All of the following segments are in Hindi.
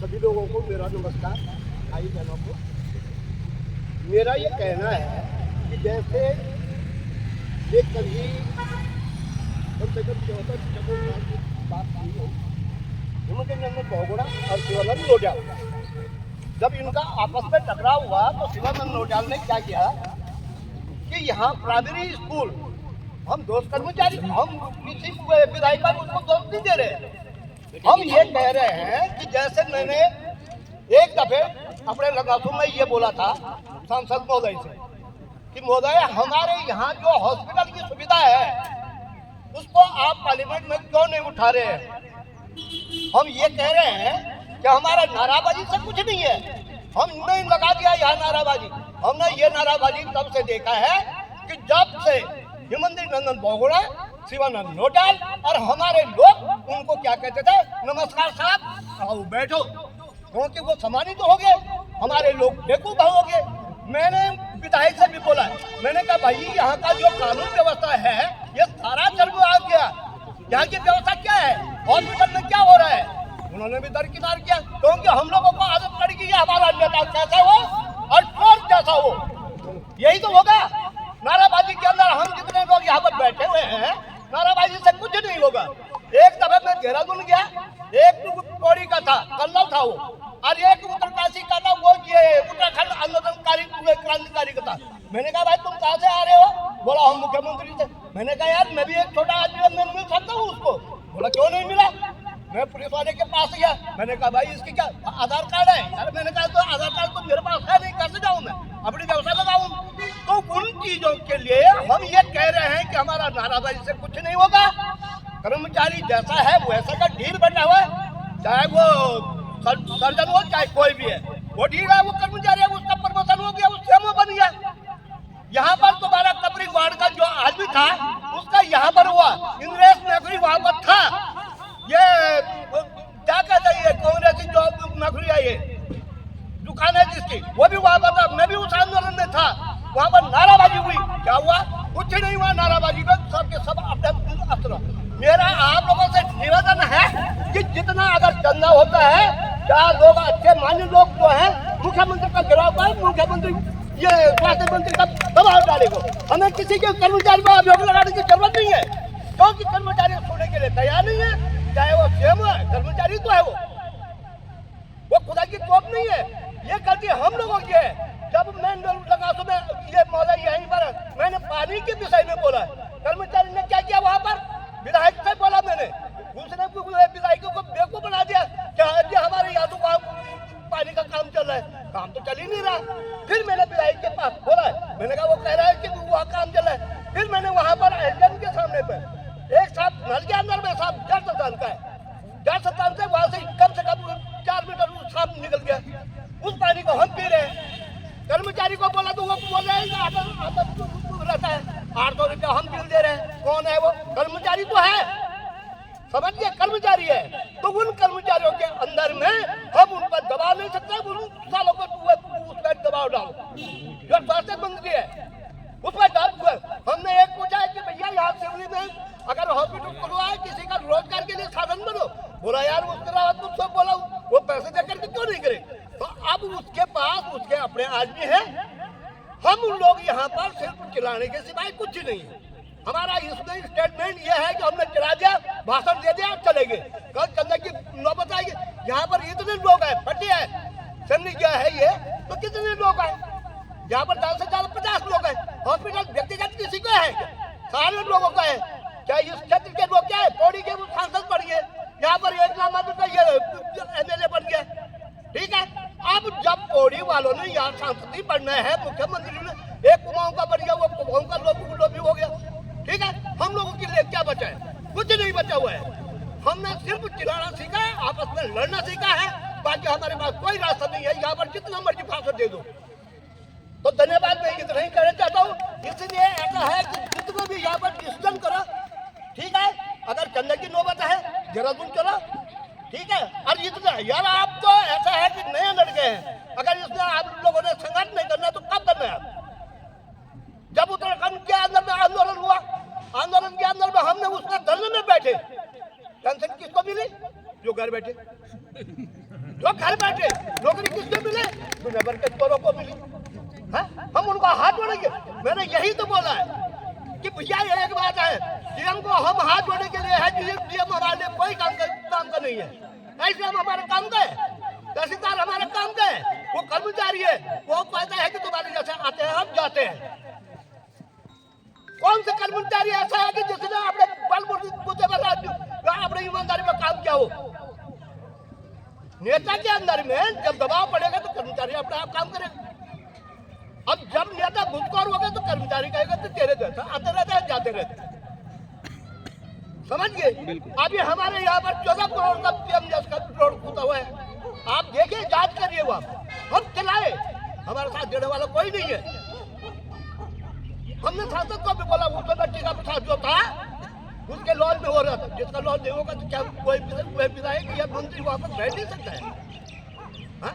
सभी लोगों को मेरा नमस्कार। भाई बहनों को मेरा ये कहना है कि जैसे ये कभी कम से कम 14-15 साल की बात नहीं हो, उनके नंदन बहुगुणा और शिवानंद नोटियाल, जब इनका आपस में टकराव हुआ तो शिवानंद नोटियाल ने क्या किया कि यहाँ प्राइमरी स्कूल हम दोस्त कर्मचारी, हम किसी विधायिका को उसको दोस्त नहीं दे रहे। हम ये कह रहे हैं कि जैसे मैंने एक दफे अपने लगासों में ये बोला था सांसद महोदय से कि महोदय हमारे यहाँ जो हॉस्पिटल की सुविधा है उसको आप पार्लियामेंट में क्यों नहीं उठा रहे हैं। हम ये कह रहे हैं कि हमारा नाराबाजी से कुछ नहीं है, हमने लगा दिया यहाँ नाराबाजी। हमने ये नाराबाजी तब से देखा है कि जब से हेमंत नंदन बहुगुणा, शिवानंद नोटियाल और हमारे लोग उनको क्या कहते थे, नमस्कार साहब आओ बैठो, क्योंकि वो सम्मानित तो हो गए, हमारे लोग बेवकूफ हो गए। मैंने विधायक से भी बोला, मैंने कहा भाई यहाँ का जो कानून व्यवस्था है ये सारा चरम आ गया, यहाँ की व्यवस्था क्या है, हॉस्पिटल में क्या हो रहा है। उन्होंने भी दरकिनार किया, क्योंकि हम लोगों को आदत पड़ गई है हमारा नेता कैसा हो और चोर जैसा हो, यही तो होगा। नाराबाजी के अंदर हम जितने लोग यहाँ पर बैठे हुए हैं, नाराबाजी से कुछ नहीं होगा। एक दफे मैं देहरादून गया, एक पौड़ी का था, कन्नौज था वो, और एक उत्तरकाशी का था, वो ये उत्तराखंड आंदोलनकारी क्रांतिकारी का था। मैंने कहा भाई तुम कहाँ से आ रहे हो, बोला हम मुख्यमंत्री से। मैंने कहा यार मैं भी एक छोटा आदमी मैं मिल सकता हूँ उसको, बोला क्यों नहीं मिला। मैं पुलिस वाले के पास गया, मैंने कहा भाई इसकी क्या आधार कार्ड है यार, मैंने कहा तो आधार कार्ड तो मेरे पास है नहीं, कैसे जाऊँ मैं अपनी व्यवस्था लगाऊँ। तो उन चीजों के लिए हम ये कह रहे हैं कि हमारा नाराबाजी से कुछ नहीं होगा। कर्मचारी जैसा है वैसा का ढील बना हुआ है, चाहे वो सर्जन हो चाहे कोई भी है, वो ढील है, वो कर्मचारी है, उसका प्रमोशन हो गया, वो सीएमओ बन गया। यहाँ पर तुम्हारा कपरी वार्ड का जो आदमी था उसका यहाँ पर हुआ, इंद्रेश नकवी वहाँ पर था, ये क्या कहते हैं कांग्रेस की जो नौकरी है ये दुकान है जिसकी, वो भी वहाँ पर था, मैं भी उस आंदोलन में था। वहाँ पर नाराबाजी हुई, क्या हुआ, कुछ नहीं हुआ। नाराबाजी में सबके सब अपने मेरा आप लोगों से निवेदन है कि जितना अगर चंदा होता है, 4 लोग अच्छे मान्य लोग जो है मुख्यमंत्री का गिराव पर, मुख्यमंत्री ये स्वास्थ्य मंत्री का दबाव डालेगा। हमें किसी के कर्मचारी को अभियोग लगाने की जरूरत नहीं है, क्योंकि कर्मचारी छोड़ने के लिए तैयार नहीं है, चाहे वो सीएम है, कर्मचारी तो है, वो खुदा की तोप नहीं है। ये गलती हम लोगों की है। जब मैं लगा तो मैं ये मौजूद यहीं पर मैंने पानी के विषय में बोला, कर्मचारी ने क्या किया वहाँ पर, विधायक से बोला मैंने, उसने विधायक को बेवकूफ बना दिया, क्या हमारे यहाँ तो पानी का काम चल रहा है, काम तो चल ही नहीं रहा। फिर मैंने विधायक के पास बोला, मैंने कहा वो कह रहा है कि वहाँ काम चल रहा है। फिर मैंने वहाँ पर एलजन के सामने पर एक साथ नल के अंदर में साहब जल सत्तान का है, जल सत्तान से वहाँ से कम 4 मीटर साफ निकल गया, उस पानी को हम पी रहे हैं। कर्मचारी को बोला तो वो बोल रहे हैं रहता है 800 रुपया हम बिल दे रहे हैं। कौन है वो, कर्मचारी तो है, समझिए कर्मचारी है। तो उन कर्मचारियों के अंदर में हम उन पर दबाव नहीं सकते, उन सालों को उस पर दबाव डालो, जो स्वास्थ्य मंत्री है उस पर डाल हुए। हमने एक पूछा है कि भैया यहाँ सिवली में अगर हॉस्पिटल खुलवा है, किसी का रोजगार के लिए साधन बनो, बोला यार उसके बाद मुझसे बोला वो पैसे देकर के क्यों नहीं करे। तो अब उसके पास उसके अपने आदमी है, हम उन लोग यहाँ पर सिर्फ चिल्लाने के सिवाय कुछ नहीं है। हमारा इसमें स्टेटमेंट ये है कि हमने चिल्ला दिया, भाषण दे दिया, चले गए। कल चंदा की नौबत आएगी, यहाँ पर इतने लोग हैं, फटी है सैनिक क्या है ये, तो कितने लोग हैं यहाँ पर, 10 से ज़्यादा 50 लोग हैं। हॉस्पिटल व्यक्तिगत किसी का है, सारे लोगों का है, क्या इस क्षेत्र के लोग क्या है, पौड़ी के सांसद बन गए, यहाँ पर एक नाम MLA बन गया, ठीक है। अब जब पौड़ी वालों ने यहाँ सांसद बनना है, मुख्यमंत्री ने एक कुमाऊं का बन गया, वो कुमाऊं का लोभी हो गया, ठीक है। हम लोगों के लिए क्या बचा है, कुछ नहीं बचा हुआ है। हमने सिर्फ चिल्लाना सीखा है, आपस में लड़ना सीखा है, बाकी हमारे पास कोई रास्ता नहीं है। यहाँ पर जितना मर्जी भाषण दे दो। तो धन्यवाद, मैं इतना ही कहना चाहता हूँ। इसलिए ऐसा है कि जितना भी यहाँ पर डिसीजन करो, ठीक है। अगर चंदा की नौबत है देहरादून चलो, ठीक है। और इतना यार आप तो ऐसा है कि नए लड़के हैं, अगर इसमें आप लोगों ने संघर्ष नहीं करना तो कब करना है। जब उत्तराखंड के अंदर में आंदोलन हुआ, आंदोलन के अंदर में हमने उसमें धरने में बैठे, पेंशन किसको मिली, जो घर बैठे जो घर बैठे नौकरी किसको मिले, दुनिया भर के चोरों को मिली है। हम उनका हाथ जोड़ेंगे। मैंने यही तो बोला है कि भैया एक बात है, डीएम को हम हाथ जोड़ने के लिए है। डीएम हमारे लिए कोई काम का नहीं है। ऐसे हम हमारे काम का है, तहसीलदार हमारे काम का है, वो कर्मचारी है। वो कहता है कि तुम्हारे जैसे आते हैं हम जाते हैं। कौन सा कर्मचारी ऐसा है कि जिसने अपने बल बूते पर अपने ईमानदारी में काम किया हो। नेता के अंदर में जब दबाव पड़ेगा तो कर्मचारी अपने आप काम करेगा। अब जब नेता घुसखोर हो गए तो कर्मचारी कहेगा तो तेरे जैसा आते रहते हैं जाते रहते हैं। समझ गए। अभी हमारे यहाँ पर 14 करोड़ का पीएम का रोड खुदा हुआ है। आप देखिए, जांच करिए। वहाँ हम चलाए, हमारे साथ देने वाला कोई नहीं है। हमने सांसद को भी बोला, उसको बच्चे का साथ जो था उसके लॉज में हो रहा था। जिसका लॉज नहीं होगा तो क्या कोई विधायक या मंत्री वहाँ पर बैठ नहीं सकता है। हा?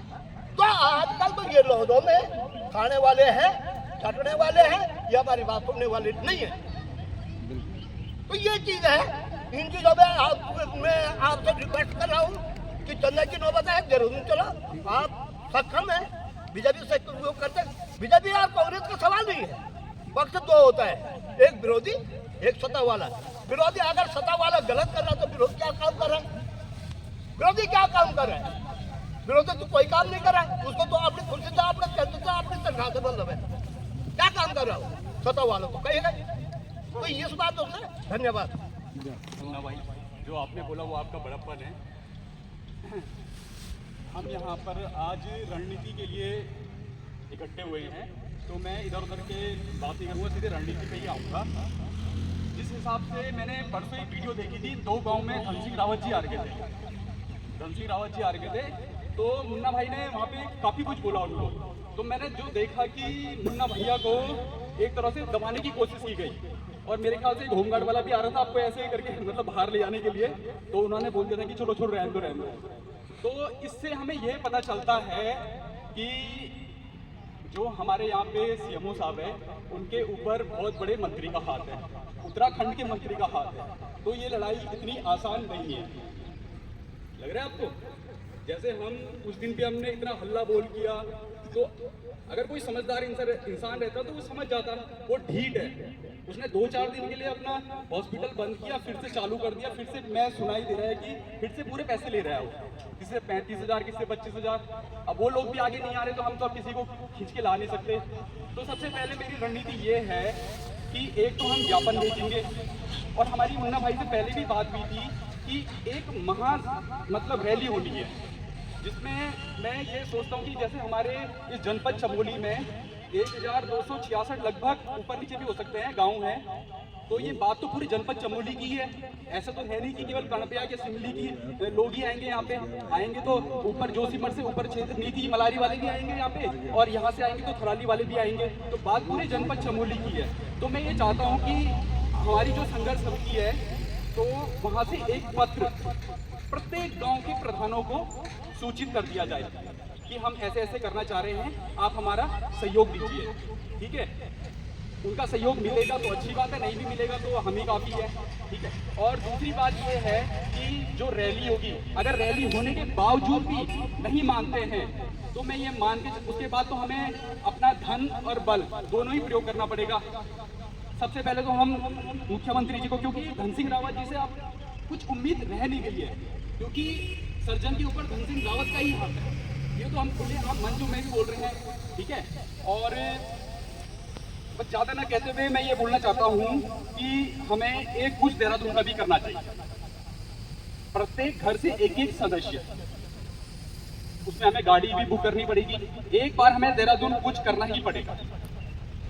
तो आजकल तो ये लॉजों में खाने वाले हैं, छटने वाले हैं, ये हमारी बात सुनने वाले नहीं है। तो ये चीज है। इन चीजों में मैं आपसे रिक्वेस्ट कर रहा हूँ कि चलने की नौबत है, जरूर चलो। आप सक्षम है, बीजेपी से उपयोग करते। बीजेपी और कांग्रेस का सवाल नहीं है, पक्ष दो होता है, एक विरोधी एक सत्ता वाला। विरोधी अगर सत्ता वाला गलत कर रहा तो विरोधी क्या काम कर रहा है? विरोधी क्या काम कर रहा है? विरोधी तो कोई काम नहीं कर रहा है। उसको तो अपनी खुशी से, अपने कहते से, अपनी तनख्वाह से मतलब है। क्या काम कर रहा हो? सत्ता वाला तो कहेगा। तो इस बात से धन्यवाद। भाई, जो आपने बोला वो आपका बड़प्पन है। हम यहाँ पर आज रणनीति के लिए इकट्ठे हुए हैं, तो मैं इधर उधर के बात नहीं करूँगा, सीधे रणनीति पे ही आऊँगा। जिस हिसाब से मैंने परसों एक वीडियो देखी थी, 2 गांव में धन सिंह रावत जी आ रहे थे। धन सिंह रावत जी आ रहे थे, तो मुन्ना भाई ने वहाँ पे काफ़ी कुछ बोला उनको। तो मैंने जो देखा कि मुन्ना भैया को एक तरह से दबाने की कोशिश की गई, और मेरे ख्याल से एक होमगार्ड वाला भी आ रहा था आपको ऐसे करके मतलब बाहर ले जाने के लिए। तो उन्होंने बोल दिया था कि चलो छोड़, रहने दो रहने दो। तो इससे हमें यह पता चलता है कि जो हमारे यहाँ पे सीएमओ साहब है, उनके ऊपर बहुत बड़े मंत्री का हाथ है, उत्तराखंड के मंत्री का हाथ है। तो ये लड़ाई इतनी आसान नहीं है। लग रहा है आपको? जैसे हम उस दिन भी हमने इतना हल्ला बोल किया, तो अगर कोई समझदार इंसान रहता तो वो समझ जाता। वो ढीठ है, उसने 2-4 दिन के लिए अपना हॉस्पिटल बंद किया, फिर से चालू कर दिया। फिर से मैं सुनाई दे रहा है कि फिर से पूरे पैसे ले रहा है वो, किसी से 35,000, किसी से 25,000। अब वो लोग भी आगे नहीं आ रहे, तो हम तो अब किसी को खींच के ला नहीं सकते। तो सबसे पहले मेरी रणनीति ये है कि एक तो हम ज्ञापन भेजेंगे, और हमारी मुन्ना भाई से पहले भी बात हुई थी कि एक मतलब रैली होनी है, जिसमें मैं ये सोचता हूँ कि जैसे हमारे इस जनपद चमोली में 1266 लगभग, ऊपर नीचे भी हो सकते हैं, गांव हैं। तो ये बात तो पूरी जनपद चमोली की है। ऐसा तो है नहीं कि केवल कणपिया के सिमली की लोग ही आएंगे यहाँ पे। आएंगे तो ऊपर जोशीमठ से ऊपर क्षेत्र नीति मलारी वाले भी आएंगे यहाँ पे, और यहाँ से आएंगे तो थराली वाले भी आएंगे। तो बात पूरी जनपद चमोली की है। तो मैं ये चाहता हूँ कि हमारी जो संघर्ष समिति है, तो वहाँ से एक पत्र प्रत्येक गाँव के प्रधानों को सूचित कर दिया जाए कि हम ऐसे ऐसे करना चाह रहे हैं, आप हमारा सहयोग दीजिए। ठीक है, उनका सहयोग मिलेगा तो अच्छी बात है, नहीं भी मिलेगा तो हम ही काफ़ी है। ठीक है, और दूसरी बात ये है कि जो रैली होगी, अगर रैली होने के बावजूद भी नहीं मानते हैं, तो मैं ये मान के उसके बाद तो हमें अपना धन और बल दोनों ही प्रयोग करना पड़ेगा। सबसे पहले तो हम मुख्यमंत्री जी को, क्योंकि धन सिंह रावत जी से आप कुछ उम्मीद रह नहीं गई है, क्योंकि सर्जन के ऊपर धन सिंह रावत का ही हाथ है। ये तो हम खुले आप मंचों में भी बोल रहे हैं। ठीक है, और बस ज़्यादा ना कहते हुए मैं ये बोलना चाहता हूँ कि हमें एक कुछ देहरादून का भी करना चाहिए। प्रत्येक घर से एक एक सदस्य, उसमें हमें गाड़ी भी बुक करनी पड़ेगी। एक बार हमें देहरादून कुछ करना ही पड़ेगा।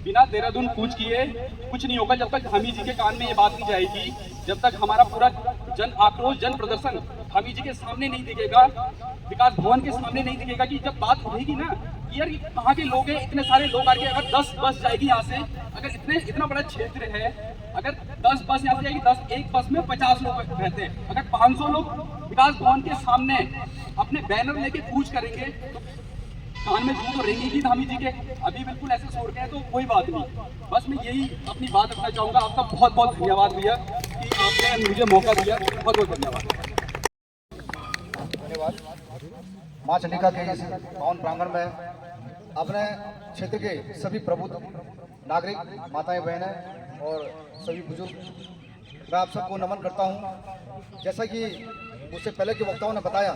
बिना देहरादून कूच किए कुछ नहीं होगा। जब तक हामी जी के कान में ये बात नहीं जाएगी, जब तक हमारा पूरा जन आक्रोश, जन प्रदर्शन हामी जी के सामने नहीं दिखेगा, विकास भवन के सामने नहीं दिखेगा, कि जब बात उठेगी ना कि यार कहाँ के लोग हैं, इतने सारे लोग आके, अगर 10 बस जाएगी यहाँ से, अगर इतना बड़ा क्षेत्र है, अगर 10 बस यहाँ से जाएगी, 10 एक बस में 50 लोग रहते हैं, अगर 500 लोग विकास भवन के सामने अपने बैनर लेके कूच करेंगे तो कान में जू तो रहेंगे ही धामी जी के। अभी बिल्कुल ऐसे छोड़ के हैं तो कोई बात नहीं। बस मैं यही अपनी बात रखना चाहूँगा। आपका बहुत बहुत धन्यवाद भैया कि आपने मुझे मौका दिया। बहुत बहुत धन्यवाद। माँ चंडिका के इस पावन प्रांगण में अपने क्षेत्र के सभी प्रबुद्ध नागरिक, माताएं, बहनें और सभी बुजुर्ग, मैं आप सबको नमन करता हूं। जैसा कि उससे पहले के वक्ताओं ने बताया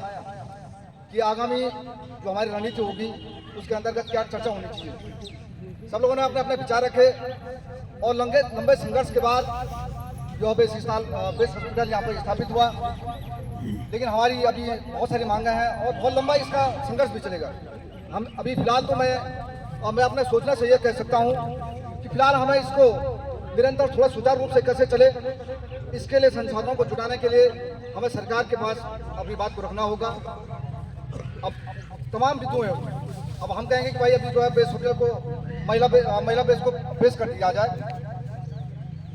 कि आगामी जो हमारी रणनीति होगी उसके अंतर्गत क्या चर्चा होनी चाहिए। सब लोगों ने अपने अपने विचार रखे और लंबे संघर्ष के बाद जो बेस हॉस्पिटल यहाँ पर स्थापित हुआ, लेकिन हमारी अभी बहुत सारी मांगे हैं और बहुत लंबा इसका संघर्ष भी चलेगा। हम अभी फिलहाल तो मैं अपने सोचने से ये कह सकता हूँ कि फिलहाल हमें इसको निरंतर थोड़ा सुचारू रूप से कैसे चले, इसके लिए संसाधनों को जुटाने के लिए हमें सरकार के पास अपनी बात को रखना होगा। अब तमाम बिंदु हैं। अब हम कहेंगे कि भाई अभी जो है बेस हॉस्पिटल को महिला बेस को बेस कर दिया जाए।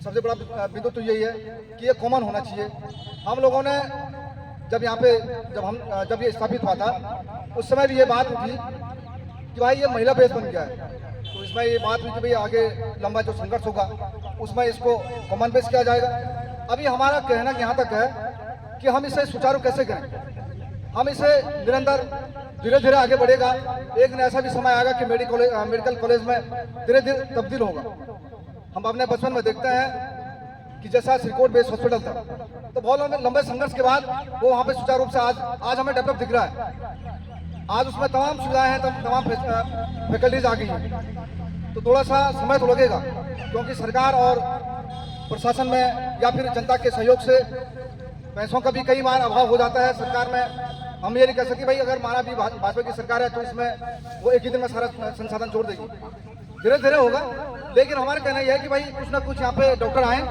सबसे बड़ा बिंदु तो यही है कि ये कॉमन होना चाहिए। हम लोगों ने जब ये स्थापित हुआ था उस समय भी ये बात उठी कि भाई ये महिला बेस बन गया है, तो इसमें ये बात हुई कि भाई आगे लंबा जो संघर्ष होगा उसमें इसको कॉमन बेस किया जाएगा। अभी हमारा कहना यहाँ तक है कि हम इसे सुचारू कैसे करें। हम इसे निरंतर धीरे धीरे आगे बढ़ेगा। एक दिन ऐसा भी समय आएगा कि मेडिकल कॉलेज में धीरे धीरे तब्दील होगा। हम अपने बचपन में देखते हैं कि जैसा श्रीकोट बेस हॉस्पिटल था तो बहुत लंबे संघर्ष के बाद वो वहाँ पे सुचारू रूप से आज हमें डेवलप दिख रहा है। आज उसमें तमाम सुविधाएं हैं, तमाम फैकल्टीज आ गई हैं। तो थोड़ा सा समय तो लगेगा क्योंकि सरकार और प्रशासन में या फिर जनता के सहयोग से पैसों का भी कई बार अभाव हो जाता है सरकार में। हम ये नहीं कह सकते भाई अगर हमारा भी भाजपा की सरकार है तो इसमें वो एक ही दिन में सारा संसाधन जोड़ देगी। धीरे धीरे होगा, लेकिन हमारा कहना यह है कि भाई कुछ ना कुछ यहाँ पे डॉक्टर आए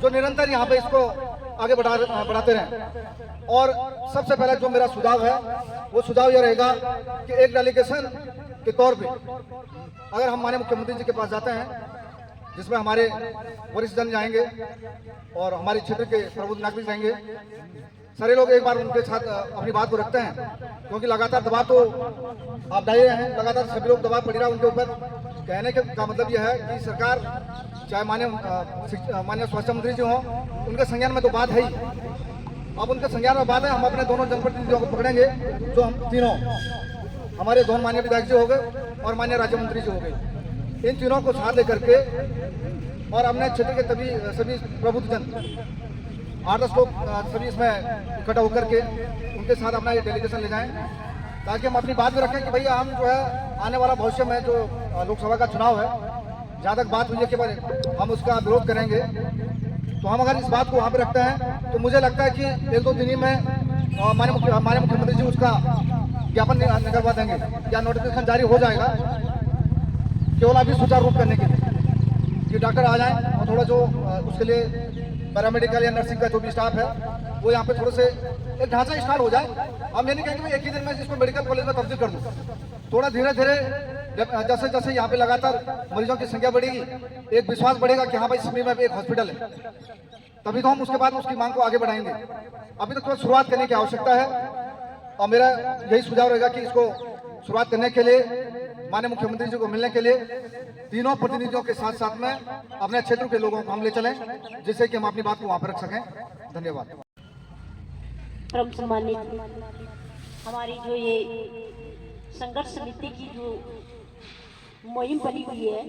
जो निरंतर यहाँ पे इसको आगे बढ़ाते रहें। और सबसे पहले जो मेरा सुझाव है वो सुझाव यह रहेगा कि एक डेलीगेशन के तौर पे अगर हम माननीय मुख्यमंत्री जी के पास जाते हैं जिसमें हमारे वरिष्ठ जन जाएंगे और हमारे क्षेत्र के प्रबुद्ध नागरिक जाएंगे, सारे लोग एक बार उनके साथ अपनी बात को रखते हैं क्योंकि लगातार दबाव तो आप डाले हैं, लगातार सभी लोग दबाव पड़ रहा है उनके ऊपर। कहने का मतलब यह है कि सरकार चाहे माननीय स्वास्थ्य मंत्री जी हों, उनके संज्ञान में तो बात है ही। अब उनके संज्ञान में बात है, हम अपने दोनों जनप्रतिनिधियों को पकड़ेंगे जो हम तीनों, हमारे दोनों माननीय विधायक जी हो गए और माननीय राज्य मंत्री जी हो गए, इन तीनों को साथ लेकर के और अपने क्षेत्र के सभी प्रबुद्ध जन 8-10 लोग सभी इसमें इकट्ठा होकर के उनके साथ अपना ये डेलीगेशन ले जाएं ताकि हम अपनी बात भी रखें कि भैया हम जो है आने वाला भविष्य में जो लोकसभा का चुनाव है, जहाँ तक बात हुई है कि हम उसका विरोध करेंगे, तो हम अगर इस बात को वहाँ पे रखते हैं तो मुझे लगता है कि 1-2 दिन ही में माननीय मुख्यमंत्री जी उसका ज्ञापन निकलवा देंगे या नोटिफिकेशन जारी हो जाएगा केवल अभी सुचारू रूप करने के लिए कि डॉक्टर आ जाएं और थोड़ा जो उसके लिए पैरामेडिकल या नर्सिंग का जो भी स्टाफ है वो यहाँ पे थोड़े से एक ढांचा स्टार्ट हो जाए। हम ये नहीं कहेंगे एक ही दिन में इसको मेडिकल कॉलेज में तब्दील कर दूँ, थोड़ा धीरे धीरे जैसे जैसे यहाँ पे लगातार मरीजों की संख्या बढ़ेगी, एक विश्वास बढ़ेगा कि हाँ भाई सिमी में एक हॉस्पिटल है, तभी तो हम उसके बाद उसकी मांग को आगे बढ़ाएंगे। अभी तो थोड़ा शुरुआत करने की आवश्यकता है और मेरा यही सुझाव रहेगा कि इसको शुरुआत करने के लिए माननीय मुख्यमंत्री जी को मिलने के लिए तीनों प्रतिनिधियों के साथ साथ में अपने क्षेत्र के लोगों को हम ले चलें जिससे कि हम अपनी बात को वहाँ पर रख सकें। धन्यवाद। परम सम्मानित हमारी जो ये संघर्ष समिति की जो मुहिम बनी हुई है,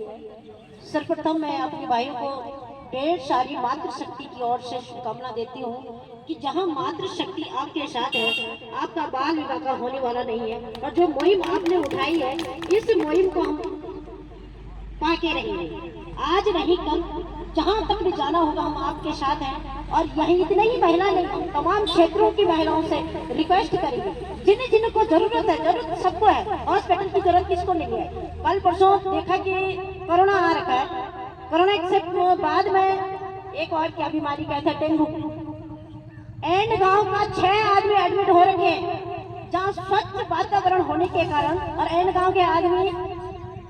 सर्वप्रथम मैं अपने भाइयों को ढेर सारी मातृशक्ति की ओर से शुभकामना देती हूँ कि जहाँ मातृशक्ति आपके साथ है आपका बाल विवाह होने वाला नहीं है। और जो मुहिम आपने उठाई है इस मुहिम को हम पाके रहेंगे, आज नहीं कल जहाँ तक भी जाना होगा हम आपके साथ हैं। और यही इतने ही महिला नहीं, हम तमाम क्षेत्रों की महिलाओं से रिक्वेस्ट करेंगे जिन्हें जिनको जरूरत है, जरूरत सबको है, हॉस्पिटल की जरूरत किसको नहीं है। कल परसों देखा कि कोरोना आ रखा है, कोरोना के बाद में एक और क्या बीमारी कहते हैं, डेंगू। एंड गांव का 6 आदमी एडमिट हो रखे हैं जहाँ स्वच्छ वातावरण होने के कारण, और एंड गांव के आदमी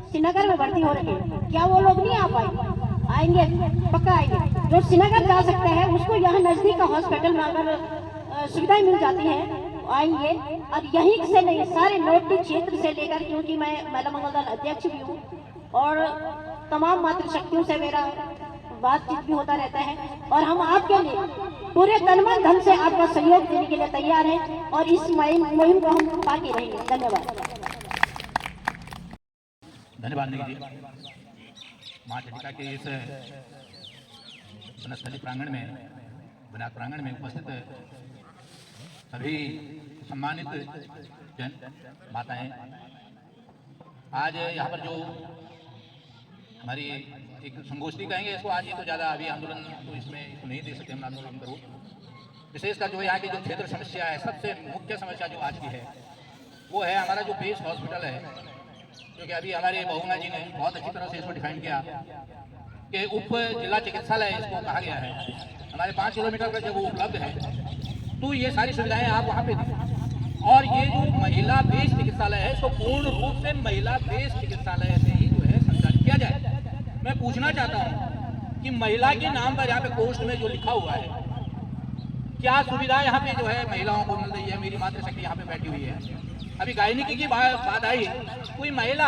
श्रीनगर में भर्ती हो रहे हैं। क्या वो लोग नहीं आ पाए? आएंगे, पक्का आएंगे। जो श्रीनगर जा सकते हैं उसको यहाँ नजदीक का हॉस्पिटल में अगर सुविधाएं मिल जाती हैं आएंगे। और यहीं से नहीं, सारे नोटी क्षेत्र से लेकर, क्योंकि मैं महिला मंगल दल अध्यक्ष भी हूँ और तमाम मातृशक्तियों से मेरा बातचीत भी होता रहता है और हम आपके लिए पूरे तन मन धन से आपका सहयोग देने के लिए तैयार हैं और इस मुहिम को हम बाकी रहेंगे। धन्यवाद। धन्यवाद निधि जी। माँ चंडिका के इस वनस्थली प्रांगण में विनायक प्रांगण में उपस्थित सभी सम्मानित जन माताएं, आज यहाँ पर जो हमारी एक संगोष्ठी कहेंगे इसको, आज ये तो ज़्यादा अभी आंदोलन तो इसमें इसको नहीं दे सकते हम आंदोलन करो। विशेषकर जो यहाँ की जो क्षेत्र समस्या है, सबसे मुख्य समस्या जो आज की है वो है हमारा जो बेस हॉस्पिटल है, क्योंकि अभी हमारे बहुना जी ने बहुत अच्छी तरह से इसको डिफाइन किया कि उप जिला चिकित्सालय इसको कहा गया है। हमारे 5 किलोमीटर पर जब वो उपलब्ध है तो ये सारी सुविधाएं आप वहाँ पे दें। और ये जो महिला बेस चिकित्सालय है इसको पूर्ण रूप से महिला बेस चिकित्सालय से ही जो है संचालित किया जाए। मैं पूछना चाहता हूँ कि महिला के नाम पर यहाँ पे पोस्ट में जो लिखा हुआ है, क्या सुविधा यहाँ पे जो है महिलाओं को मिल रही है? मेरी मातृशक्ति यहाँ पे बैठी हुई है। अभी गायनिकी की बात आई, कोई महिला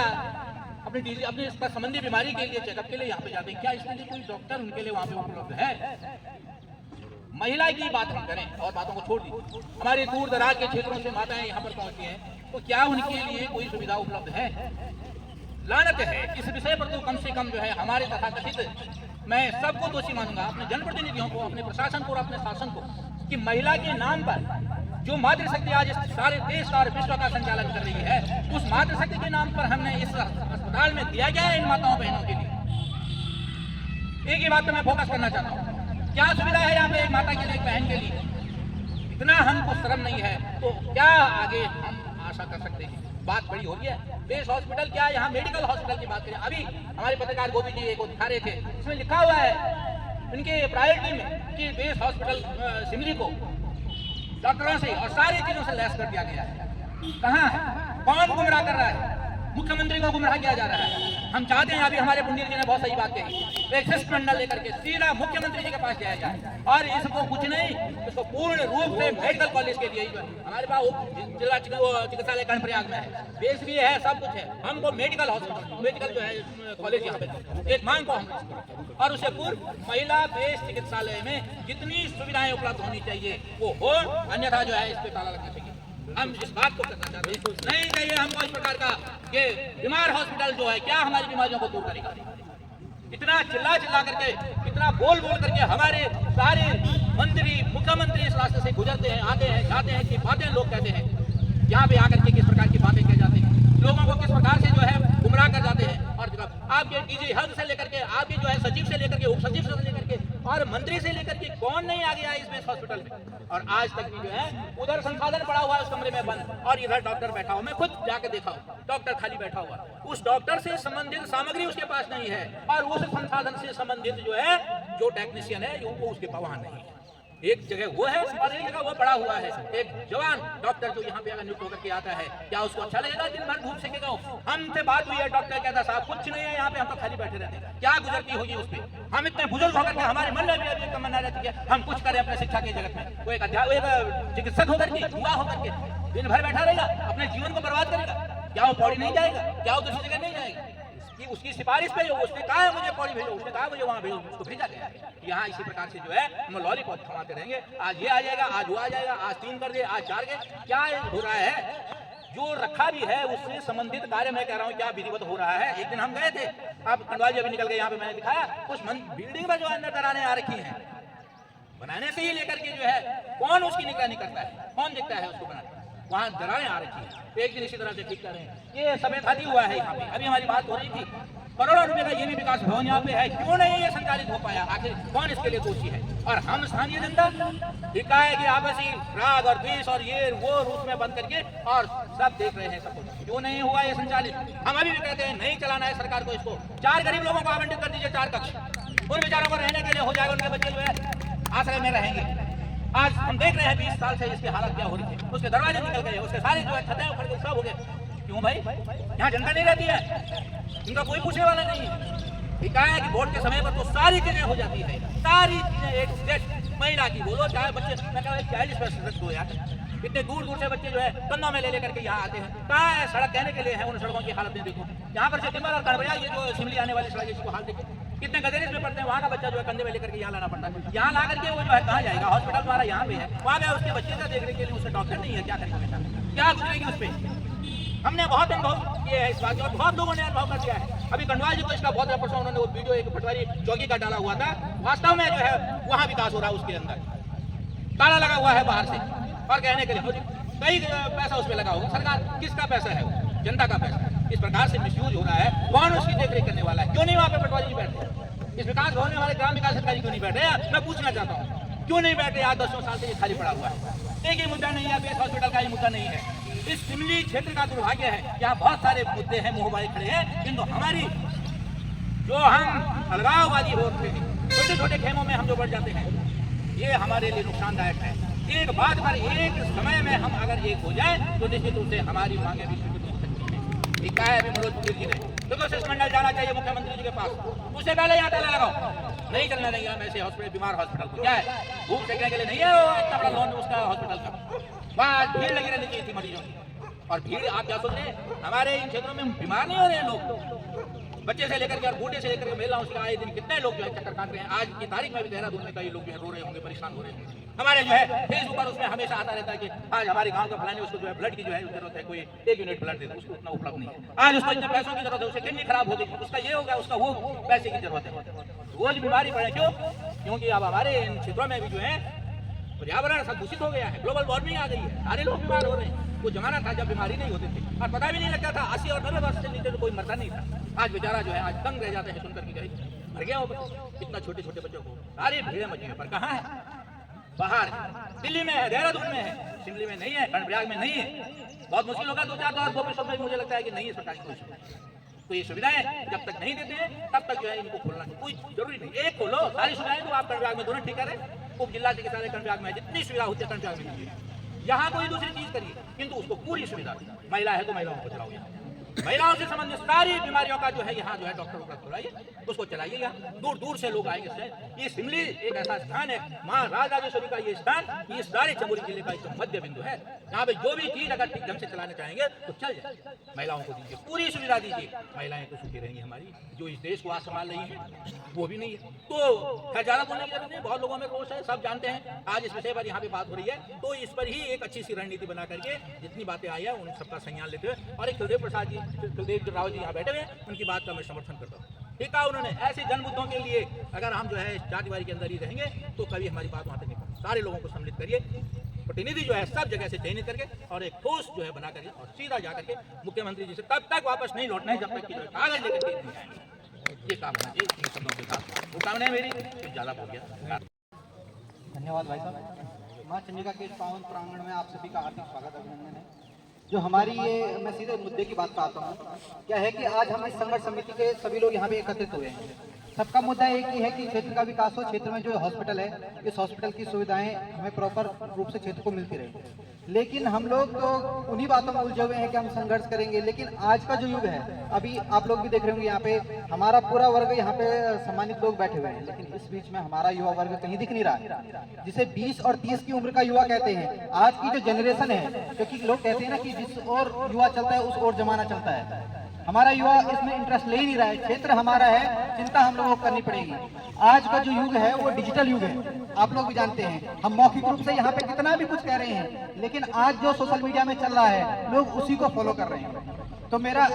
अपने इसका संबंधी बीमारी के लिए चेकअप के लिए यहाँ पे जाते हैं, क्या इसके लिए कोई डॉक्टर उनके लिए वहाँ पे उपलब्ध है? महिला की बात हम करें और बातों को छोड़ दी, हमारे दूर दराज के क्षेत्रों से माताएं यहाँ पर पहुँचती हैं तो क्या उनके लिए कोई सुविधा उपलब्ध है? लानत है। इस विषय पर तो कम से कम जो है हमारे तथाकथित, मैं सबको दोषी मानूंगा, अपने जनप्रतिनिधियों को, अपने प्रशासन को और अपने शासन को, कि महिला के नाम पर जो मातृशक्ति आज सारे देश और विश्व का संचालन कर रही है, उस मातृशक्ति के नाम पर हमने इस अस्पताल में दिया गया है इन माताओं बहनों के लिए। एक ही बात पर मैं फोकस करना चाहता हूँ, क्या सुविधा है यहाँ पे एक माता के लिए, एक बहन के लिए? इतना हमको शर्म नहीं है तो क्या आगे हम आशा कर सकते हैं? बात बड़ी हो रही है। बेस हॉस्पिटल क्या, यहाँ मेडिकल हॉस्पिटल की बात करें। अभी हमारे पत्रकार गोविंद जी को दिखा रहे थे, इसमें लिखा हुआ है इनके प्रायोरिटी में कि बेस हॉस्पिटल सिमरी को डॉक्टरों से और सारी चीजों से लैस कर दिया गया है। कहाँ है? कौन गुमराह कर रहा है? मुख्यमंत्री को गुमराह किया जा रहा है। हम चाहते हैं, अभी हमारे पुंडीर जी ने बहुत सही बात कही, एक शिष्टमंडल लेकर के सीधा मुख्यमंत्री जी के पास जाया जाए और इसको कुछ नहीं, इसको पूर्ण रूप से मेडिकल कॉलेज के लिए ही हमारे पास जिला चिकित्सालय कर्णप्रयाग में है, बेस भी है, सब कुछ है। हमको मेडिकल हॉस्पिटल, मेडिकल जो है कॉलेज यहाँ पे एक मांग को हम, और उससे पूर्व महिला बेस चिकित्सालय में जितनी सुविधाएं उपलब्ध होनी चाहिए वो हो, अन्यथा जो है इस पे ताला लगना चाहिए। हम इस बात को करना चाहते हैं, नहीं चाहिए हमको इस प्रकार का ये बीमार हॉस्पिटल जो है, क्या हमारी बीमारियों को दूर करेगा? इतना चिल्ला करके, इतना बोल करके हमारे सारे मंत्री, मुख्यमंत्री इस रास्ते से गुजरते हैं, आते हैं, जाते हैं, कि बातें लोग कहते हैं, यहाँ पे आकर के किस प्रकार की बातें कह जाती हैं, लोगों को किस प्रकार से जो है गुमराह कर जाते हैं। और आपके डीजी हेल्थ से लेकर के, आपके जो है सचिव से लेकर के, उप सचिव से लेकर के और मंत्री से लेकर के कौन नहीं आ गया इस बेस हॉस्पिटल में? और आज तक भी जो है उधर संसाधन पड़ा हुआ है उस कमरे में बंद, और इधर डॉक्टर बैठा हुआ। मैं खुद जाके देखा हूँ, डॉक्टर खाली बैठा हुआ, उस डॉक्टर से संबंधित सामग्री उसके पास नहीं है, और उस संसाधन से संबंधित जो है जो टेक्नीशियन है वो उसके पास वहां नहीं है। एक जगह वो है और एक जगह वो पड़ा हुआ है। एक जवान डॉक्टर जो यहाँ पे अगर नियुक्त होकर के आता है, क्या उसको अच्छा लगेगा? दिन भर धूप सेकेगा? हमसे बात हुई है, डॉक्टर कहता साहब कुछ नहीं है यहाँ पे, हम तो खाली बैठे रहते हैं। क्या गुजरती होगी उस पर? हम इतने बुजुर्ग होकर के हमारे मन में भी अभी तमन्ना रहती है हम कुछ करें अपने शिक्षा के जगत में। वो एक अध्यापक, चिकित्सक होकर के, युवा होकर के दिन भर बैठा रहेगा, अपने जीवन को बर्बाद करेगा? क्या वो पौड़ी नहीं जाएगा? क्या वो दूसरी जगह नहीं जाएगा? उसकी सिफारिश पे उसने कहा है मुझे पौड़ी भेजो, उसने कहा मुझे वहाँ भेजो, उसको भेजा गया है। यहाँ इसी प्रकार से जो है हम लॉलीपॉप थमाते रहेंगे, आज ये आ जाएगा, आज वो आ जाएगा, आज 3 कर दे, आज 4 के, क्या हो रहा है? जो रखा भी है उससे संबंधित कार्य मैं कह रहा हूँ क्या विधिवत हो रहा है? एक दिन हम गए थे, आप खंडवाल जी अभी निकल गए, यहाँ पे मैंने दिखाया उस बिल्डिंग में जो अंदर दरारें आ रखी हैं, बनाने से ही लेकर के जो है कौन उसकी निगरानी करता है, कौन देखता है उसको बनाने? वहाँ दरारें आ रखी है, एक दिन इसी तरह से ठीक कर रहे हैं। ये समय खाली हुआ है यहाँ पे, अभी हमारी बात हो रही थी, करोड़ों रुपए का ये भी विकास भवन यहाँ पे है, क्यों नहीं ये संचालित हो पाया? आखिर कौन इसके लिए दोषी है? और हम स्थानीय जनता दिखा है कि आपसी राग और द्वेष और ये वो रूप में बंद करके और सब देख रहे हैं सब कुछ, क्यों नहीं हुआ ये संचालित? हम अभी भी कहते हैं नहीं चलाना है सरकार को इसको। 4 गरीब लोगों को आवंटित कर दीजिए, 4 कक्ष, उन बेचारों को रहने के लिए हो जाएगा, उनके बच्चे जो है आश्रय में रहेंगे। आज हम देख रहे हैं 20 साल से इसकी हालत क्या हो रही है, उसके दरवाजे निकल गए, उसके सारे जो है छतें उखड़ गए, सब हो गए। क्यों भाई? यहाँ जनता नहीं रहती है, इनका कोई पूछने वाला नहीं है। कहा है कि वोट के समय पर तो सारी चीजें हो जाती है, सारी चीजें एक सेट, महिला की बोलो चाहे बच्चे, मैं कह रहा हूँ 40% हो यार, इतने दूर दूर से बच्चे जो है कंधों में ले लेकर के यहाँ आते हैं। कहाँ है सड़क कहने के लिए है, उन सड़कों की हालत नहीं देखो। यहाँ पर से टिम्बर और करबैया, ये जो शिमली आने वाली सड़क है इसको हाल देखो, कितने गधेरे इसमें पड़ते हैं, वहाँ का बच्चा जो है कंधे में लेकर के यहाँ लाना पड़ता है, यहाँ ला करके वो जो है कहाँ जाएगा, हॉस्पिटल हमारा यहाँ पे है, वहाँ गया उसके बच्चे का देखने के लिए उसे डॉक्टर नहीं है, क्या करेंगे बेटा, क्या गुजरेगी उस पर। हमने बहुत अनुभव किए हैं इस बात का, बहुत लोगों ने अनुभव कर दिया है। अभी कंडवाल जी को इसका बहुत बड़ा प्रश्न, उन्होंने वो वीडियो एक पटवारी चौकी का डाला हुआ था, वास्तव में जो है वहाँ विकास हो रहा है, उसके अंदर ताला लगा हुआ है बाहर से और कहने के लिए कई पैसा उसमें लगा होगा, सरकार किसका पैसा है, जनता का पैसा, इस प्रकार से मिसयूज हो रहा है, कौन उसकी देखरेख करने वाला है, क्यों नहीं वहाँ पे पटवारी जी बैठे, इस विकास भवन में हमारे ग्राम विकास अधिकारी क्यों नहीं बैठे, मैं पूछना चाहता हूँ क्यों नहीं बैठे, आज 10 साल से ये खाली पड़ा हुआ है, एक ही मुद्दा नहीं है, बेस हॉस्पिटल का ये मुद्दा नहीं है। इस सिमली क्षेत्र का दुर्भाग्य है, यहाँ बहुत सारे मुद्दे हैं, मुंहबाई खड़े हैं, किंतु हमारी जो हम अलगाववादी होते हैं, छोटे छोटे खेमों में हम जो बढ़ जाते हैं, ये हमारे लिए नुकसानदायक है। एक बात पर एक समय में हम अगर एक हो जाए तो निश्चित रूप से हमारी मांगे भी स्वीकृत हो सकती है। ये कहा है अभी मनोज पुरी जी ने, तो शिष्टमंडल जाना चाहिए मुख्यमंत्री जी के पास, उससे पहले यहाँ ताला लगाओ, नहीं चलना नहीं है वैसे हॉस्पिटल, बीमार हॉस्पिटल को क्या है, भूख सेकने के लिए नहीं है वो इतना बड़ा लोन उसका हॉस्पिटल का, वहाँ भीड़ लगी रहनी चाहिए थी मरीजों की। और भीड़ आप क्या सोच रहे हैं, हमारे इन क्षेत्रों में बीमार नहीं हो रहे हैं लोग, बच्चे से लेकर के और बूढ़े से लेकर के महिलाओं से आए दिन कितने लोग जो है चक्कर काट रहे हैं। आज की तारीख में भी देहरादून में कई लोग जो है रो रहे होंगे, परेशान हो रहे होंगे। हमारे जो है फेसबुक पर उसमें हमेशा आता रहता है कि आज हमारे गांव का फलाने उसको जो है ब्लड की जो है जरूरत है, कोई 1 यूनिट ब्लड दे दो, उसको उतना उपलब्ध नहीं है, आज उसको इतने पैसों की जरूरत है, उसकी किडनी खराब हो गई, उसका ये हो गया, उसका वो पैसे की जरूरत है, रोज बीमारी पड़े। क्यों? क्योंकि अब हमारे इन क्षेत्रों में भी जो है पर्यावरण सब दूषित हो गया है, ग्लोबल वार्मिंग आ गई है, सारे लोग बीमार हो रहे हैं। वो जमाना था जब बीमारी नहीं होती थी और पता भी नहीं लगता था, 80 और 90 वर्ष से नीचे तो कोई मरता नहीं था। आज बेचारा जो है आज तंग रह जाते हैं सुनकर की गई मर गया हो इतना छोटे छोटे बच्चों को, सारी भीड़ मची है, पर कहाँ है, बाहर दिल्ली में है, देहरादून में है, शिमले में नहीं है, कर्णप्रयाग में नहीं है, बहुत मुश्किल होगा 2-4 बार भुवनेश्वर में मुझे लगता है कि नहीं है सरकारी कोई सुविधा। तो ये सुविधाएं जब तक नहीं देते हैं तब तक जो है इनको खोलना कोई जरूरी नहीं, एक खोलो सारी सुविधाएं तो आप कर्णप्रयाग में दोनों ठीक करें, उप जिला चिकित्सालय कर्णप्रयाग में जितनी सुविधा होती है कर्णप्रयाग में लीजिए, यहाँ कोई दूसरी चीज करिए, किंतु उसको पूरी सुविधा, महिला है तो महिलाओं को चलाओ, महिलाओं से संबंधित सारी बीमारियों का जो है यहाँ जो है डॉक्टर उपलब्ध कराइए, उसको चलाइए। यहाँ दूर दूर से लोग आएंगे। ये सिमली एक ऐसा स्थान है, माँ राजराजेश्वरी का ये स्थान, ये सारे चमोली जिले का एक मध्य बिंदु है, यहाँ पे जो भी चीज अगर ठीक ढंग से चलाना चाहेंगे तो चल जाए। महिलाओं को दीजिए, पूरी सुविधा दीजिए, महिलाएं तो सुखी रहेंगी हमारी, जो इस देश को आज संभाल रही है वो भी नहीं है। तो खैर ज्यादा बोलने की जरूरत नहीं, बहुत लोगों में रोष है, सब जानते हैं। आज इस विषय पर यहाँ पे बात हो रही है, तो इस पर ही एक अच्छी सी रणनीति बना करके जितनी बातें आई है उन सबका संज्ञान लेते हुए, और एक कुलदेव प्रसाद जी, कुलदेव राव जी यहाँ बैठे हुए, उनकी बात का मैं समर्थन करता हूँ। ठीक है, उन्होंने ऐसे जन मुद्दों के लिए अगर हम जो है जातिवारी के अंदर ही रहेंगे तो कभी हमारी बात वहाँ तक नहीं पहुँच। सारे लोगों को सम्मिलित करिए, प्रतिनिधि जो है सब जगह से चयनित करके और एक ठोस जो है बना करके और सीधा जा करके मुख्यमंत्री जी से तब तक वापस नहीं लौटना है जब तक कि जो है कागज लेकर के नहीं आएंगे। ये काम होना चाहिए। इन शब्दों के साथ वो काम नहीं मेरी कुछ ज़्यादा हो गया। धन्यवाद भाई साहब। माँ चंडिका के इस पावन प्रांगण में आप सभी का हार्दिक स्वागत अभिनंदन है। जो हमारी ये, मैं सीधे मुद्दे की बात पर आता हूँ, क्या है कि आज हम इस संघर्ष समिति के सभी लोग यहाँ पे एकत्रित हुए हैं। सबका मुद्दा एक ही है कि क्षेत्र का विकास हो, क्षेत्र में जो हॉस्पिटल है, इस हॉस्पिटल की सुविधाएं हमें प्रॉपर रूप से क्षेत्र को मिलती रहे। लेकिन हम लोग तो उन्हीं बातों में उलझे हुए हैं कि हम संघर्ष करेंगे। लेकिन आज का जो युग है, अभी आप लोग भी देख रहे होंगे यहाँ पे हमारा पूरा वर्ग यहाँ पे सम्मानित लोग बैठे हुए हैं, लेकिन इस बीच में हमारा युवा वर्ग कहीं दिख नहीं रहा, जिसे 20 और 30 की उम्र का युवा कहते हैं। आज की जो जनरेशन है, क्योंकि लोग कहते हैं ना कि जिस ओर युवा चलता है उस ओर जमाना चलता है, हमारा युवा इसमें इंटरेस्ट ले ही नहीं रहा है। क्षेत्र हमारा है, चिंता हम लोगों को करनी पड़ेगी। आज का जो युग है वो डिजिटल युग है, आप लोग भी जानते हैं। हम मौखिक रूप से यहाँ पे कितना भी कुछ कह रहे हैं, लेकिन आज जो सोशल मीडिया में चल रहा है लोग उसी को फॉलो कर रहे हैं। तो मेरा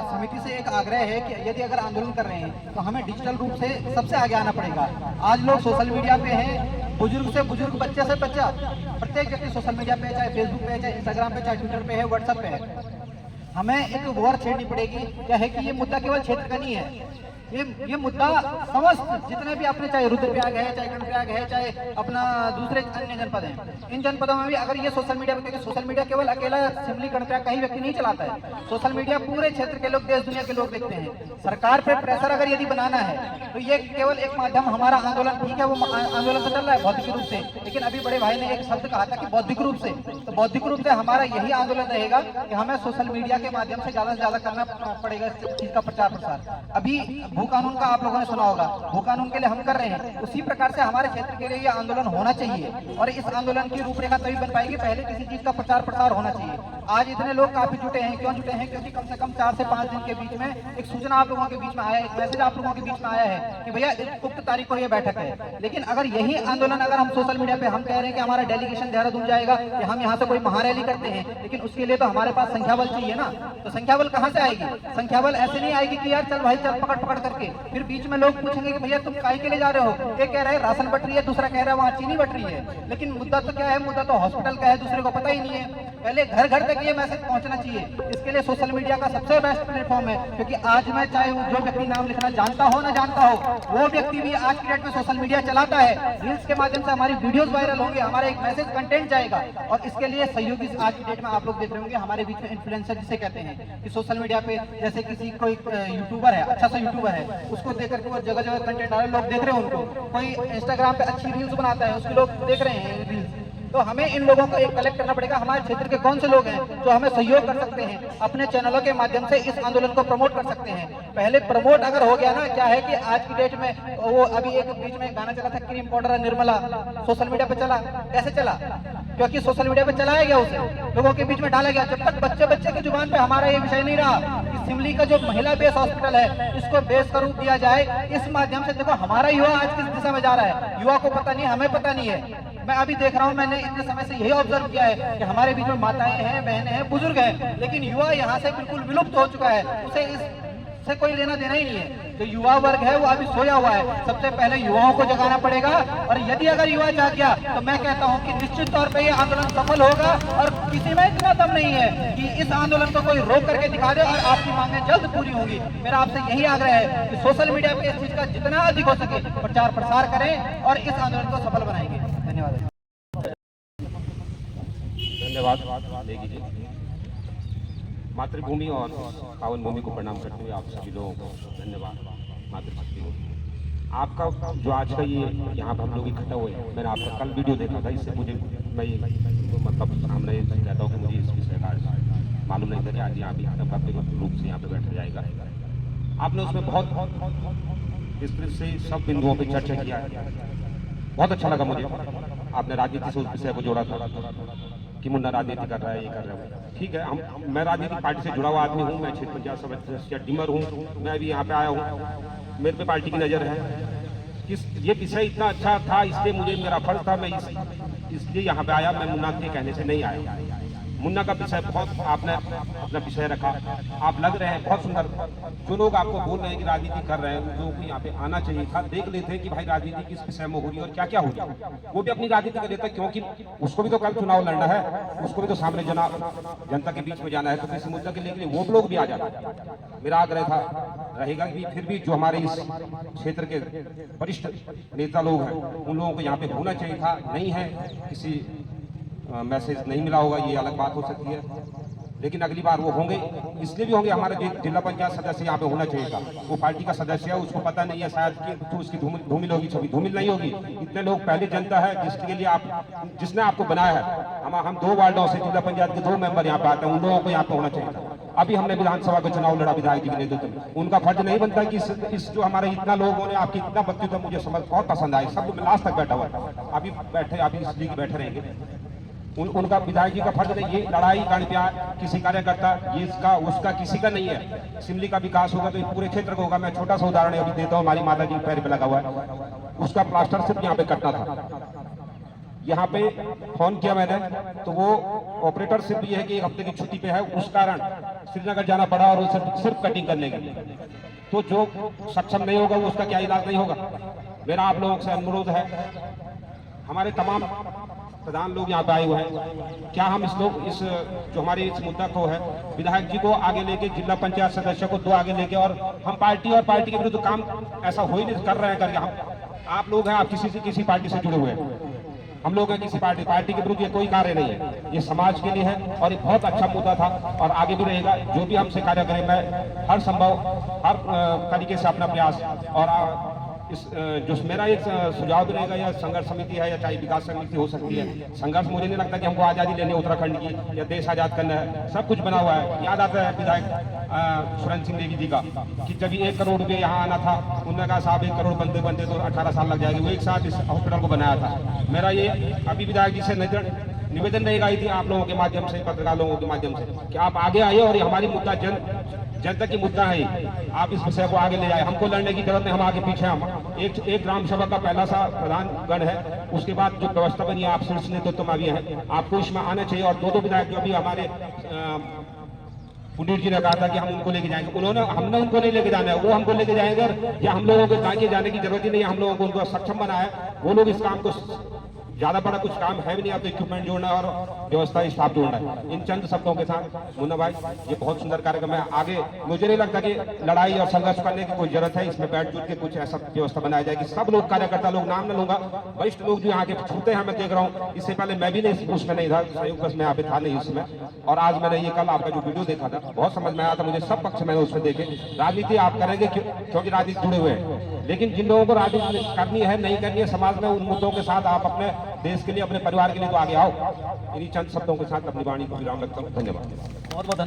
समिति से एक आग्रह है कि यदि अगर आंदोलन कर रहे हैं तो हमें डिजिटल रूप से सबसे आगे आना पड़ेगा। आज लोग सोशल मीडिया पे हैं, बुजुर्ग से बुजुर्ग, बच्चे से बच्चा, प्रत्येक व्यक्ति सोशल मीडिया पे, चाहे फेसबुक पे, चाहे इंस्टाग्राम पे, चाहे ट्विटर पे है, व्हाट्सएप पे है। हमें एक वॉर छेड़नी पड़ेगी। क्या है कि ये मुद्दा केवल क्षेत्र का नहीं है, ये मुद्दा समस्त जितने भी अपने, चाहे रुद्रप्रयाग है, चाहे कर्णप्रयाग है, चाहे अपना दूसरे अन्य जनपद हैं, इन जनपदों में भी अगर ये सोशल मीडिया पे, सोशल मीडिया केवल अकेला सिमली कर्णप्रयाग का ही व्यक्ति नहीं चलाता है, सोशल मीडिया पूरे क्षेत्र के लोग, देश दुनिया के लोग देखते हैं। सरकार पे प्रेशर अगर यदि बनाना है तो ये केवल एक माध्यम, हमारा आंदोलन ठीक है, वो आंदोलन तो चल रहा है भौतिक रूप से, लेकिन अभी बड़े भाई ने एक शब्द कहा था कि बौद्धिक रूप से, तो बौद्धिक रूप से हमारा यही आंदोलन रहेगा कि हमें सोशल मीडिया के माध्यम से ज्यादा से ज्यादा करना पड़ेगा इस चीज का प्रचार प्रसार। अभी भू कानून का आप लोगों ने सुना होगा, भू कानून के लिए हम कर रहे हैं, उसी प्रकार से हमारे क्षेत्र के लिए ये आंदोलन होना चाहिए। और इस आंदोलन की रूपरेखा तभी बन पाएगी, पहले किसी चीज का प्रचार प्रसार होना चाहिए। आज इतने लोग काफी जुटे हैं, क्यों जुटे हैं? क्योंकि कम से कम 4 से 5 दिन के बीच में एक सूचना आप लोगों के बीच में आया है, एक मैसेज आप लोगों के बीच में आया है कि भैया इस उक्त तारीख को ये बैठक है। लेकिन अगर यही आंदोलन अगर हम सोशल मीडिया पे हम कह रहे हैं कि हमारा डेलीगेशन देहरादून जाएगा कि हम यहाँ से कोई महारैली करते हैं, लेकिन उसके लिए तो हमारे पास संख्या बल चाहिए ना। तो संख्या बल कहाँ से आएगी? संख्या बल ऐसे नहीं आएगी कि यार चल भाई चल पकड़ पकड़ करके, फिर बीच में लोग पूछेंगे कि भैया तुम काहे के लिए जा रहे हो? एक कह रहे हैं राशन बट रही है, दूसरा कह रहा है वहाँ चीनी बट रही है। लेकिन मुद्दा तो क्या है? मुद्दा तो हॉस्पिटल का है, दूसरे को पता ही नहीं है। पहले घर घर तक ये मैसेज पहुंचना चाहिए। इसके लिए सोशल मीडिया का सबसे बेस्ट प्लेटफॉर्म है, क्योंकि आज मैं चाहे जो व्यक्ति नाम लिखना जानता हो ना जानता हो, वो व्यक्ति भी आज की डेट में सोशल मीडिया चलाता है। रील्स के माध्यम से हमारी वीडियोस वायरल होंगे, हमारा एक मैसेज कंटेंट जाएगा। और इसके लिए सहयोगी आज की डेट में आप लोग देख रहे होंगे हमारे बीच में इन्फ्लुएंसर जिसे कहते हैं कि सोशल मीडिया पे जैसे किसी कोई यूट्यूबर है, अच्छा सा यूट्यूबर है, उसको देख करके वो जगह जगह कंटेंट डाल लोग देख रहे हैं उनको। कोई इंस्टाग्राम पे अच्छी रील्स बनाता है, उसके लोग देख रहे हैं रील्स। तो हमें इन लोगों को एक कलेक्ट करना पड़ेगा, हमारे क्षेत्र के कौन से लोग हैं जो हमें सहयोग कर सकते हैं, अपने चैनलों के माध्यम से इस आंदोलन को प्रमोट कर सकते हैं। पहले प्रमोट अगर हो गया ना, क्या है कि आज की डेट में वो अभी एक बीच में गाना चला था cream powder Nirmala, social media पे चला। कैसे चला? क्योंकि सोशल मीडिया पे चलाया गया, उसे लोगों के बीच में डाला गया। जब तक बच्चे बच्चे की जुबान पे हमारा ये विषय नहीं रहा कि सिमली का जो महिला बेस हॉस्पिटल है इसको बेस का रूप दिया जाए, इस माध्यम से देखो हमारा युवा आज किस दिशा में जा रहा है, युवा को पता नहीं, हमें पता नहीं है। मैं अभी देख रहा हूँ, मैंने इतने समय से यही ऑब्जर्व किया है कि हमारे बीच में माताएं हैं, बहनें हैं, बुजुर्ग हैं, लेकिन युवा यहाँ से बिल्कुल विलुप्त हो चुका है, उसे इससे कोई लेना देना ही नहीं है। जो युवा वर्ग है वो अभी सोया हुआ है। सबसे पहले युवाओं को जगाना पड़ेगा, और यदि अगर युवा जाग गया तो मैं कहता हूँ कि निश्चित तौर पे ये आंदोलन सफल होगा। और किसी में इतना दम नहीं है कि इस आंदोलन को कोई रोक करके दिखा दे, और आपकी मांगें जल्द पूरी होंगी। मेरा आपसे यही आग्रह है कि सोशल मीडिया पे इस चीज का जितना अधिक हो सके प्रचार प्रसार करें और इस आंदोलन को सफल बनाएंगे। धन्यवाद। धन्यवाद। देखिए, मातृभूमि और पावन भूमि को प्रणाम करते हुए आप सभी लोगों को धन्यवाद। मातृशक्ति को आपका जो आज का ये यहाँ पर हम लोग इकट्ठा हुए, मैंने आपका कल वीडियो देखा था, इससे मुझे मैं मतलब सामने कहता हूँ कि मुझे इस विषय का मालूम नहीं था कि आज यहाँ भी भव्य रूप से यहाँ पे बैठा जाएगा। आपने उसमें बहुत विस्तृत से सब बिंदुओं पर चर्चा किया है, बहुत अच्छा लगा मुझे। आपने राजनीति से उस विषय को जोड़ा था कि मुन्ना राजनीति कर रहा है, ये कर रहा है। ठीक है, मैं राजनीतिक पार्टी से जुड़ा हुआ आदमी हूँ, मैं क्षेत्र पंचायत सदस्य टीमर हूँ, मैं अभी यहाँ पे आया हूँ, मेरे पे पार्टी की नज़र है। किस ये विषय इतना अच्छा था, इसलिए मुझे मेरा फर्ज था, मैं इसलिए यहाँ पे आया। मैं मुन्ना के कहने से नहीं आया। मुन्ना का विषय बहुत आपने अपना विषय रखा, आप लग रहे हैं बहुत सुंदर। जो लोग आपको बोल रहे हैं कि राजनीति कर रहे हैं, उन लोगों को यहाँ पे आना चाहिए था, देख लेते हैं कि भाई राजनीति किस विषय में हो रही है और क्या क्या हो रहा है। वो भी अपनी राजनीति कर लेता है, क्योंकि उसको भी तो कल चुनाव लड़ना है, उसको भी तो सामने जनता के बीच में जाना है, तो किसी मुद्दा के लिए वो लोग भी आ जाते हैं। मेरा आग्रह था रहेगा कि फिर भी जो हमारे इस क्षेत्र के वरिष्ठ नेता लोग हैं, उन लोगों को यहाँ पे होना चाहिए था। नहीं है, किसी मैसेज नहीं मिला होगा, ये अलग बात हो सकती है, लेकिन अगली बार वो होंगे। इसलिए भी होंगे, हमारे जिला पंचायत सदस्य यहाँ पे होना चाहिए था। वो पार्टी का सदस्य है, उसको पता नहीं है शायद कि तो उसकी धूमिल होगी, छवि धूमिल नहीं होगी। इतने लोग पहले जनता है जिसके लिए जिसने आपको बनाया है। हम 2 वार्डों से जिला पंचायत के 2 मेंबर यहाँ पे आते हैं, उन लोगों को यहाँ पे होना चाहिए था। अभी हमने विधानसभा का चुनाव लड़ा विधायक जी के नेतृत्व में, उनका फर्ज नहीं बनता कि इस जो हमारे इतना लोगों ने आपकी इतना वक्तव्य मुझे समझ बहुत पसंद आए। सब लास्ट तक बैठा हुआ अभी बैठे, अभी इसलिए बैठे रहेंगे। उनका विधायक जी का फर्ज नहीं, ये लड़ाई कांड किसी कार्यकर्ता ये इसका उसका किसी का नहीं है। सिमली का विकास होगा तो पूरे क्षेत्र का होगा। मैं छोटा सा उदाहरण अभी देता हूँ, हमारी माता जी पैर पे लगा हुआ है, उसका प्लास्टर सिर्फ यहाँ पे कटना था। यहाँ पे फोन किया मैंने, तो वो ऑपरेटर सिर्फ ये है कि 1 हफ्ते की छुट्टी पे है, उस कारण श्रीनगर जाना पड़ा और सिर्फ कटिंग करने के लिए। तो जो सक्षम नहीं होगा वो उसका क्या इलाज नहीं होगा। मेरा आप लोगों से अनुरोध है, हमारे तमाम प्रधान लोग यहाँ पे आए हुए हैं, क्या हम इस जो हमारे इस मुद्दा को है विधायक जी को आगे लेके, जिला पंचायत सदस्य को 2 आगे लेके, और हम पार्टी और पार्टी के विरुद्ध काम ऐसा हो ही नहीं कर रहे हैं करके। हम आप लोग हैं, आप किसी पार्टी से जुड़े हुए हैं, हम लोग हैं किसी पार्टी के विरुद्ध ये कोई कार्य नहीं है, ये समाज के लिए है। और ये बहुत अच्छा मुद्दा था और आगे भी रहेगा। जो भी हमसे कार्य करें, मैं हर संभव हर तरीके से अपना प्रयास और जो मेरा एक सुझाव भी रहेगा, या संघर्ष समिति है या चाहे विकास समिति हो सकती है। संघर्ष मुझे नहीं लगता कि हमको आज़ादी लेनी उत्तराखंड की या देश आज़ाद करना है, सब कुछ बना हुआ है। याद आता है विधायक सुरेंद्र सिंह देवी जी का कि जब 1 करोड़ रुपये यहाँ आना था, उन्होंने कहा साहब 1 करोड़ बनते तो 18 साल लग जाएंगे। वो एक साथ इस हॉस्पिटल को बनाया था। मेरा ये अभी विधायक जी से निवेदन रहेगा थी आप लोगों के माध्यम से, पत्रकार लोगों के माध्यम से, कि आप आगे आइए और ये हमारी मुद्दा जनता की मुद्दा है, आप इस विषय को आगे ले जाए। हमको लड़ने की जरूरत नहीं, हम आगे पीछे हम एक ग्राम सभा का पहला सा प्रधान गण है, उसके बाद जो व्यवस्था बनी है आप शीर्ष नेतृत्व में भी है, आपको इसमें आना चाहिए। और दो विधायक जो अभी हमारे पुनीत जी ने कहा था कि हम उनको लेके जाएंगे, हमने उनको नहीं लेके जाना है, वो हमको लेके जाएंगे। या हम लोगों को आगे जाने की जरूरत ही नहीं है, हम लोगों को उनको सक्षम बनाया है, वो लोग इस काम को, ज्यादा बड़ा कुछ काम है भी नहीं, आप इक्विपमेंट जोड़ना और व्यवस्था स्टाफ जोड़ना है। इन चंद शब्दों के साथ मुन्ना भाई, ये बहुत सुंदर कार्यक्रम है। आगे मुझे नहीं लगता कि लड़ाई और संघर्ष करने की कोई जरूरत है, इसमें बैठ जुट के कुछ ऐसा व्यवस्था बनाया जाए कि सब लोग, कार्यकर्ता लोग, नाम न लूंगा, वरिष्ठ लोग जो यहाँ के छूते हैं, मैं देख रहा हूँ, इससे पहले मैं भी नहीं उसमें नहीं था, संयुक्त बस में यहाँ पे था नहीं उसमें, और आज मैंने ये कल आपका जो वीडियो देखा था बहुत समझ में आया था मुझे, सब पक्ष मैंने उसमें देखे। राजनीति आप करेंगे क्योंकि राजनीति जुड़े हुए हैं, लेकिन जिन लोगों को राजनीति करनी है, नहीं करनी है, समाज में उन मुद्दों के साथ आप अपने देश के लिए, अपने परिवार के लिए तो आगे आओ। इन्हीं चंद शब्दों के साथ अपनी वाणी को विराम रखता हूँ। धन्यवाद। बहुत बहुत